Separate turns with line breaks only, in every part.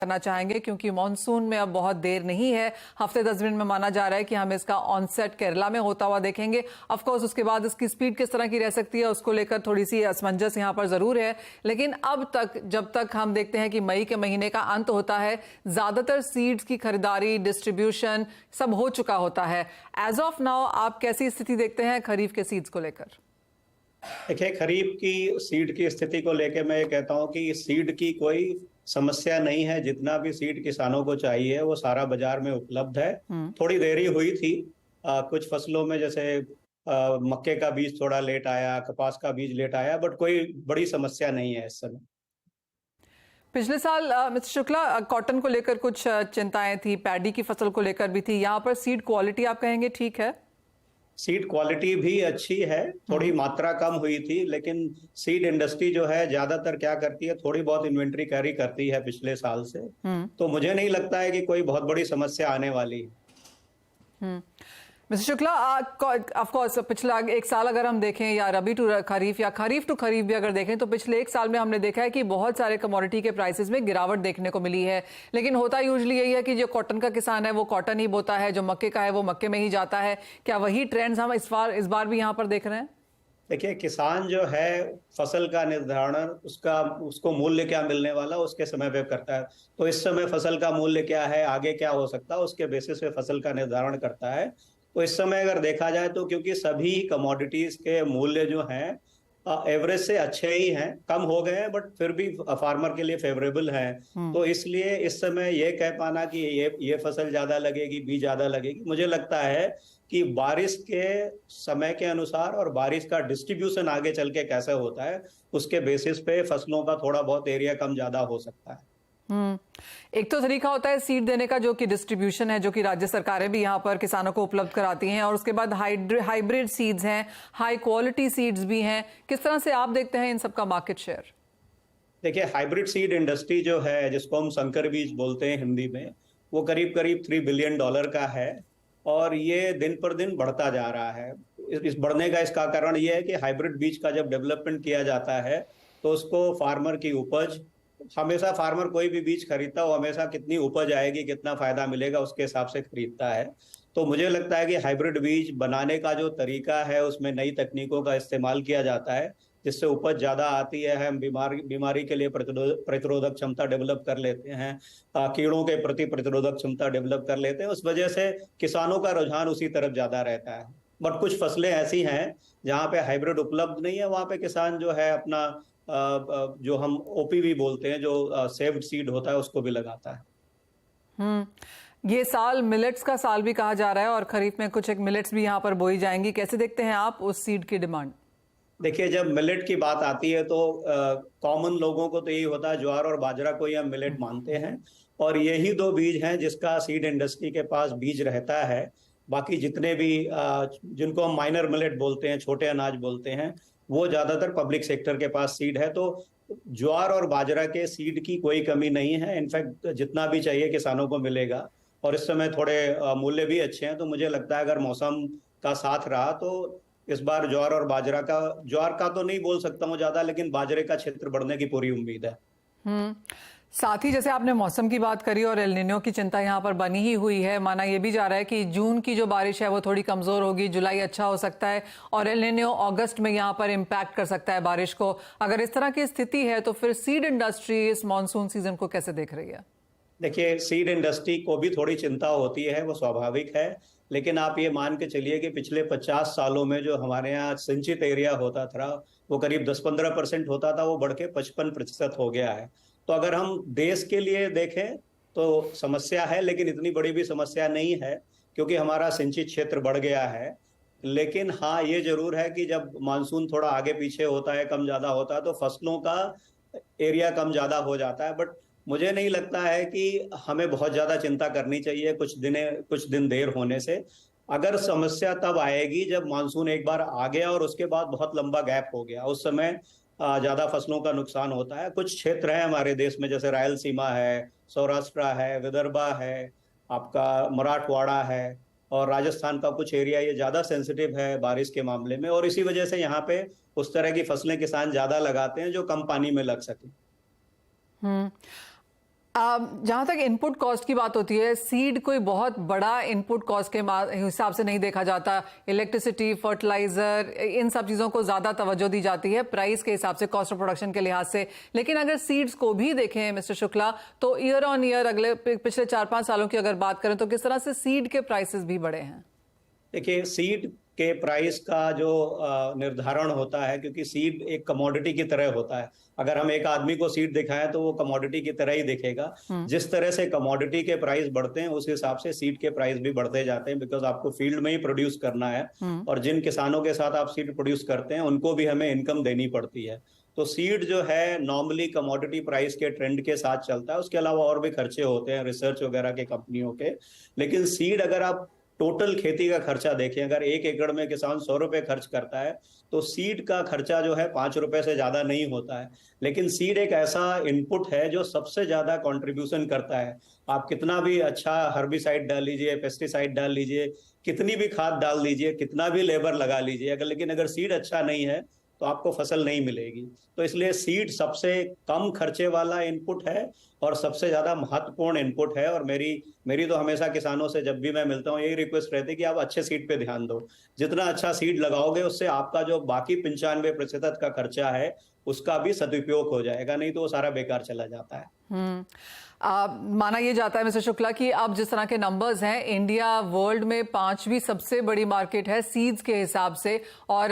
करना चाहेंगे क्योंकि मॉनसून में अब बहुत देर नहीं है। हफ्ते 10 दिन में माना जा रहा है कि हम इसका ऑनसेट केरला में होता हुआ देखेंगे। ऑफ कोर्स उसके बाद इसकी स्पीड किस तरह की रह सकती है उसको लेकर थोड़ी सी असमंजस यहाँ पर जरूर है, लेकिन अब तक जब तक हम देखते हैं कि मई के महीने का अंत होता है, ज्यादातर सीड्स की खरीदारी, डिस्ट्रीब्यूशन सब हो चुका होता है। एज ऑफ नाउ आप कैसी स्थिति देखते हैं खरीफ के सीड्स को लेकर?
देखिए, खरीफ की सीड की स्थिति को लेकर मैं ये कहता हूँ कि सीड की कोई समस्या नहीं है। जितना भी सीड किसानों को चाहिए वो सारा बाजार में उपलब्ध है। थोड़ी देरी हुई थी कुछ फसलों में, जैसे मक्के का बीज थोड़ा लेट आया, कपास का बीज लेट आया, बट कोई बड़ी समस्या नहीं है इस समय।
पिछले साल मिस्टर शुक्ला, कॉटन को लेकर कुछ चिंताएं थी, पैडी की फसल को लेकर भी थी। यहाँ पर सीड क्वालिटी आप कहेंगे ठीक है?
सीड क्वालिटी भी अच्छी है, थोड़ी मात्रा कम हुई थी, लेकिन सीड इंडस्ट्री जो है ज्यादातर क्या करती है, थोड़ी बहुत इन्वेंट्री कैरी करती है पिछले साल से। तो मुझे नहीं लगता है कि कोई बहुत बड़ी समस्या आने वाली है।
मिस्टर शुक्ला, ऑफ कोर्स पिछला एक साल अगर हम देखें, या रबी टू खरीफ या खरीफ टू खरीफ भी अगर देखें, तो पिछले एक साल में हमने देखा है कि बहुत सारे कमोडिटी के प्राइसेस में गिरावट देखने को मिली है। लेकिन होता यूजुअली यही है कि जो कॉटन का किसान है वो कॉटन ही बोता है, जो मक्के का है वो मक्के में ही जाता है। क्या वही ट्रेंड्स हम इस बार भी यहाँ पर देख रहे हैं?
देखिए, किसान जो है फसल का निर्धारण उसको मूल्य क्या मिलने वाला उसके समय पे करता है। तो इस समय फसल का मूल्य क्या है, आगे क्या हो सकता है, उसके बेसिस पे फसल का निर्धारण करता है। तो इस समय अगर देखा जाए तो क्योंकि सभी कमोडिटीज के मूल्य जो हैं एवरेज से अच्छे ही हैं, कम हो गए हैं बट फिर भी फार्मर के लिए फेवरेबल हैं। तो इसलिए इस समय ये कह पाना कि ये फसल ज्यादा लगेगी, बीज ज्यादा लगेगी, मुझे लगता है कि बारिश के समय के अनुसार और बारिश का डिस्ट्रीब्यूशन आगे चल के कैसे होता है उसके बेसिस पे फसलों का थोड़ा बहुत एरिया कम ज्यादा हो सकता है।
एक तो तरीका होता है सीड देने का, जो कि डिस्ट्रीब्यूशन है, जो कि राज्य सरकारें भी यहाँ पर किसानों को उपलब्ध कराती हैं, और उसके बाद हाइब्रिड सीड्स हैं, हाई क्वालिटी सीड्स भी हैं। किस तरह से आप देखते हैं इन सबका मार्केट शेयर?
देखिए, हाइब्रिड सीड इंडस्ट्री जो है, जिसको हम संकर बीज बोलते हैं हिंदी में, वो करीब करीब $3 बिलियन का है और ये दिन पर दिन बढ़ता जा रहा है। इस बढ़ने का इसका कारण ये है कि हाइब्रिड बीज का जब डेवलपमेंट किया जाता है तो उसको फार्मर की उपज, हमेशा फार्मर कोई भी बीज खरीदता है वो हमेशा कितनी उपज आएगी, कितना फायदा मिलेगा, उसके हिसाब से खरीदता है। तो मुझे लगता है कि हाइब्रिड बीज बनाने का जो तरीका है उसमें नई तकनीकों का इस्तेमाल किया जाता है, जिससे उपज ज्यादा आती है। हम बीमारी के लिए प्रतिरोधक क्षमता डेवलप कर लेते हैं, कीड़ों के प्रति प्रतिरोधक क्षमता डेवलप कर लेते हैं। उस वजह से किसानों का रुझान उसी तरफ ज्यादा रहता है। बट कुछ फसलें ऐसी हैं जहाँ पे हाइब्रिड उपलब्ध नहीं है, वहाँ पे किसान जो है अपना जो हम ओपीवी बोलते हैं, जो सेव्ड सीड होता है, उसको भी लगाता है।
ये साल मिलेट्स का साल भी कहा जा रहा है और खरीफ में कुछ एक मिलेट्स भी यहाँ पर बोई जाएंगी। कैसे देखते हैं आप उस सीड की डिमांड?
देखिए, जब मिलेट की बात आती है तो कॉमन लोगों को तो यही होता है, ज्वार और बाजरा को ही हम मिलेट मानते हैं, और यही दो बीज हैं जिसका सीड इंडस्ट्री के पास बीज रहता है। बाकी जितने भी जिनको हम माइनर मिलेट बोलते हैं, छोटे अनाज बोलते हैं, वो ज्यादातर पब्लिक सेक्टर के पास सीड है। तो ज्वार और बाजरा के सीड की कोई कमी नहीं है, इनफैक्ट जितना भी चाहिए किसानों को मिलेगा। और इस समय थोड़े मूल्य भी अच्छे हैं। तो मुझे लगता है अगर मौसम का साथ रहा तो इस बार ज्वार का तो नहीं बोल सकता हूँ ज्यादा, लेकिन बाजरे का क्षेत्र बढ़ने की पूरी उम्मीद है।
साथ ही जैसे आपने मौसम की बात करी और एल निनो की चिंता यहाँ पर बनी ही हुई है, माना यह भी जा रहा है कि जून की जो बारिश है वो थोड़ी कमजोर होगी, जुलाई अच्छा हो सकता है, और एल निनो अगस्त में यहाँ पर इम्पैक्ट कर सकता है बारिश को। अगर इस तरह की स्थिति है तो फिर सीड इंडस्ट्री इस मानसून सीजन को कैसे देख रही है?
देखिए, सीड इंडस्ट्री को भी थोड़ी चिंता होती है, वो स्वाभाविक है। लेकिन आप ये मान के चलिए कि पिछले 50 सालों में जो हमारे यहाँ सिंचित एरिया होता था वो करीब 10-15% होता था, वो बढ़ के 55% हो गया है। तो अगर हम देश के लिए देखें तो समस्या है, लेकिन इतनी बड़ी भी समस्या नहीं है क्योंकि हमारा सिंचित क्षेत्र बढ़ गया है। लेकिन हाँ, ये जरूर है कि जब मानसून थोड़ा आगे पीछे होता है, कम ज्यादा होता है, तो फसलों का एरिया कम ज्यादा हो जाता है। बट मुझे नहीं लगता है कि हमें बहुत ज्यादा चिंता करनी चाहिए कुछ दिन देर होने से। अगर समस्या तब आएगी जब मानसून एक बार आ गया और उसके बाद बहुत लंबा गैप हो गया, उस समय ज्यादा फसलों का नुकसान होता है। कुछ क्षेत्र है हमारे देश में, जैसे रायलसीमा है, सौराष्ट्र है, विदर्भा है, आपका मराठवाड़ा है, और राजस्थान का कुछ एरिया, ये ज्यादा सेंसिटिव है बारिश के मामले में, और इसी वजह से यहाँ पे उस तरह की फसलें किसान ज्यादा लगाते हैं जो कम पानी में लग सके।
जहाँ तक इनपुट कॉस्ट की बात होती है, सीड कोई बहुत बड़ा इनपुट कॉस्ट के हिसाब से नहीं देखा जाता। इलेक्ट्रिसिटी, फर्टिलाइजर, इन सब चीज़ों को ज़्यादा तवज्जो दी जाती है प्राइस के हिसाब से, कॉस्ट ऑफ प्रोडक्शन के लिहाज से। लेकिन अगर सीड्स को भी देखें मिस्टर शुक्ला, तो ईयर ऑन ईयर अगले पिछले 4-5 सालों की अगर बात करें तो किस तरह से सीड के प्राइसेस भी बढ़े हैं?
देखिए, सीड के प्राइस का जो निर्धारण होता है, क्योंकि सीड एक कमोडिटी की तरह होता है। अगर हम एक आदमी को सीड दिखाएं तो वो कमोडिटी की तरह ही दिखेगा। जिस तरह से कमोडिटी के प्राइस बढ़ते हैं उस हिसाब से सीड के प्राइस भी बढ़ते जाते हैं, बिकॉज आपको फील्ड में ही प्रोड्यूस करना है और जिन किसानों के साथ आप सीड प्रोड्यूस करते हैं उनको भी हमें इनकम देनी पड़ती है। तो सीड जो है नॉर्मली कमोडिटी प्राइस के ट्रेंड के साथ चलता है। उसके अलावा और भी खर्चे होते हैं रिसर्च वगैरह के कंपनियों के। लेकिन सीड अगर आप टोटल खेती का खर्चा देखें, अगर 1 एकड़ में किसान 100 रुपए खर्च करता है तो सीड का खर्चा जो है 5 रुपए से ज्यादा नहीं होता है। लेकिन सीड एक ऐसा इनपुट है जो सबसे ज्यादा कंट्रीब्यूशन करता है। आप कितना भी अच्छा हर्बिसाइड डाल लीजिए, पेस्टिसाइड डाल लीजिए, कितनी भी खाद डाल दीजिए, कितना भी लेबर लगा लीजिए, अगर सीड अच्छा नहीं है तो आपको फसल नहीं मिलेगी। तो इसलिए सीड सबसे कम खर्चे वाला इनपुट है और सबसे ज्यादा महत्वपूर्ण इनपुट है। और मेरी तो हमेशा किसानों से जब भी मैं मिलता हूँ यही रिक्वेस्ट रहती है कि आप अच्छे सीड पे ध्यान दो। जितना अच्छा सीड लगाओगे उससे आपका जो बाकी 95% का खर्चा है उसका भी सदुपयोग हो जाएगा, नहीं तो वो सारा बेकार चला जाता है।
माना ये जाता है मिस्टर शुक्ला कि अब जिस तरह के नंबर्स हैं, इंडिया वर्ल्ड में 5वीं सबसे बड़ी मार्केट है सीड्स के हिसाब से, और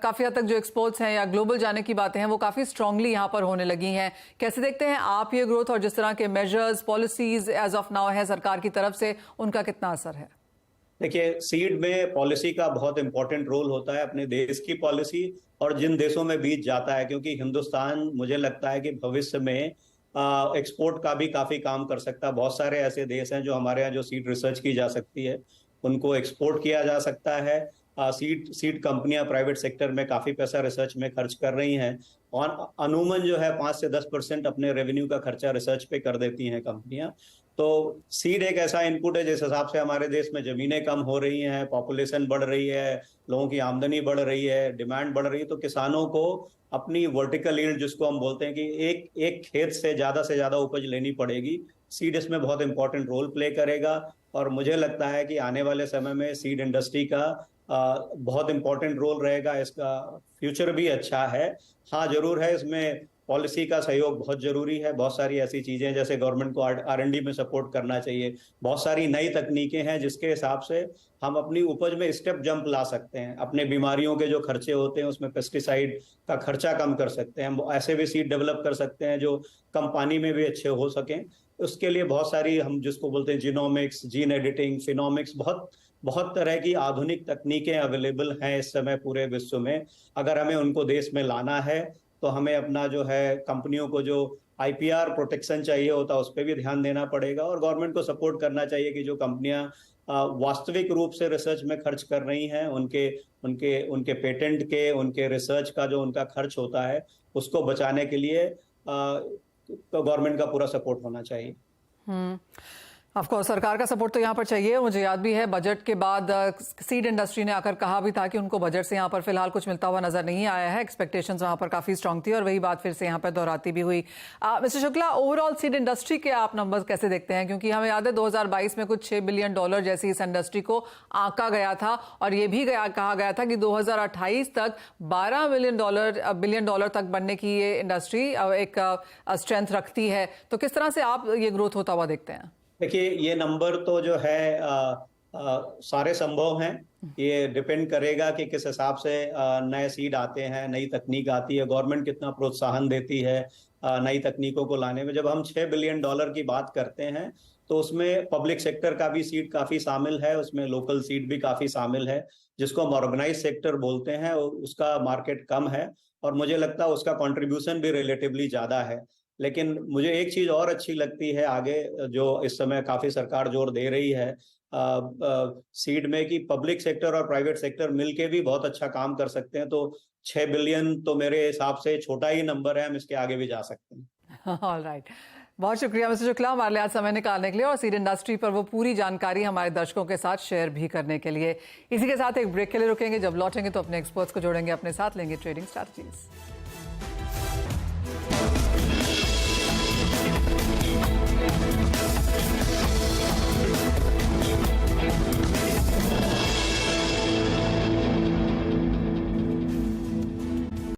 काफी हद तक जो एक्सपोर्ट्स हैं या ग्लोबल जाने की बातें हैं वो काफी स्ट्रांगली यहाँ पर होने लगी हैं। कैसे देखते हैं आप ये ग्रोथ, और जिस तरह के measures, policies as of now है सरकार की तरफ से, उनका कितना असर है?
देखिए, सीड में पॉलिसी का बहुत इंपॉर्टेंट रोल होता है, अपने देश की पॉलिसी और जिन देशों में बीज जाता है। क्योंकि हिंदुस्तान मुझे लगता है कि भविष्य में एक्सपोर्ट का भी काफी काम कर सकता है। बहुत सारे ऐसे देश हैं जो हमारे यहाँ जो सीड रिसर्च की जा सकती है उनको एक्सपोर्ट किया जा सकता है। सीड कंपनियां प्राइवेट सेक्टर में काफी पैसा रिसर्च में खर्च कर रही हैं और अमूमन जो है 5 से 10% अपने रेवेन्यू का खर्चा रिसर्च पे कर देती हैं कंपनियां। तो सीड एक ऐसा इनपुट है जिस हिसाब से हमारे देश में जमीनें कम हो रही हैं, पॉपुलेशन बढ़ रही है, लोगों की आमदनी बढ़ रही है, डिमांड बढ़ रही है, तो किसानों को अपनी वर्टिकल यील्ड जिसको हम बोलते हैं कि एक खेत से ज्यादा उपज लेनी पड़ेगी। सीड इसमें बहुत इंपॉर्टेंट रोल प्ले करेगा और मुझे लगता है कि आने वाले समय में सीड इंडस्ट्री का बहुत इंपॉर्टेंट रोल रहेगा। इसका फ्यूचर भी अच्छा है। हाँ, जरूर है, इसमें पॉलिसी का सहयोग बहुत जरूरी है। बहुत सारी ऐसी चीजें जैसे गवर्नमेंट को R&D में सपोर्ट करना चाहिए। बहुत सारी नई तकनीकें हैं जिसके हिसाब से हम अपनी उपज में स्टेप जंप ला सकते हैं। अपने बीमारियों के जो खर्चे होते हैं उसमें पेस्टिसाइड का खर्चा कम कर सकते हैं। हम ऐसे भी सीड डेवलप कर सकते हैं जो कम पानी में भी अच्छे हो सकें। उसके लिए बहुत सारी, हम जिसको बोलते हैं जीनोमिक्स, जीन एडिटिंग, फिनोमिक्स, बहुत तरह की आधुनिक तकनीकें अवेलेबल हैं इस समय पूरे विश्व में। अगर हमें उनको देश में लाना है तो हमें अपना जो है कंपनियों को जो IPR प्रोटेक्शन चाहिए होता है उस पर भी ध्यान देना पड़ेगा और गवर्नमेंट को सपोर्ट करना चाहिए कि जो कंपनियां वास्तविक रूप से रिसर्च में खर्च कर रही हैं उनके पेटेंट के, उनके रिसर्च का जो उनका खर्च होता है उसको बचाने के लिए गवर्नमेंट का पूरा सपोर्ट होना चाहिए।
ऑफ कोर्स सरकार का सपोर्ट तो यहाँ पर चाहिए। मुझे याद भी है बजट के बाद सीड इंडस्ट्री ने आकर कहा भी था कि उनको बजट से यहाँ पर फिलहाल कुछ मिलता हुआ नजर नहीं आया है। एक्सपेक्टेशंस वहाँ पर काफी स्ट्रांग थी और वही बात फिर से यहाँ पर दोहराती भी हुई। Mister Shukla, overall seed industry के आप नंबर्स कैसे देखते हैं? क्योंकि हमें याद है 2022 में कुछ $6 बिलियन जैसी इस इंडस्ट्री को आंका गया था और ये भी कहा गया था कि 2028 तक $12 बिलियन तक बनने की ये इंडस्ट्री एक स्ट्रेंथ रखती है। तो किस तरह से आप ये ग्रोथ होता हुआ देखते हैं?
देखिए, ये नंबर तो जो है सारे संभव हैं। ये डिपेंड करेगा कि किस हिसाब से नए सीड आते हैं, नई तकनीक आती है, गवर्नमेंट कितना प्रोत्साहन देती है नई तकनीकों को लाने में। जब हम $6 बिलियन की बात करते हैं तो उसमें पब्लिक सेक्टर का भी सीड काफी शामिल है, उसमें लोकल सीड भी काफी शामिल है, जिसको हम ऑर्गेनाइज सेक्टर बोलते हैं। उसका मार्केट कम है और मुझे लगता है उसका कंट्रीब्यूशन भी रिलेटिवली ज्यादा है। लेकिन मुझे एक चीज और अच्छी लगती है आगे, जो इस समय काफी सरकार जोर दे रही है सीड में, कि पब्लिक सेक्टर और प्राइवेट सेक्टर मिलके भी बहुत अच्छा काम कर सकते हैं। तो 6 बिलियन तो मेरे हिसाब से छोटा ही नंबर है, हम इसके आगे भी जा सकते हैं।
ऑलराइट, बहुत शुक्रिया मिस्टर शुक्ला हमारे लिए आज समय निकालने के लिए और सीड इंडस्ट्री पर वो पूरी जानकारी हमारे दर्शकों के साथ शेयर भी करने के लिए। इसी के साथ एक ब्रेक के लिए रुकेंगे। जब लौटेंगे तो अपने एक्सपर्ट्स को जोड़ेंगे अपने साथ, लेंगे ट्रेडिंग स्ट्रैटेजीज।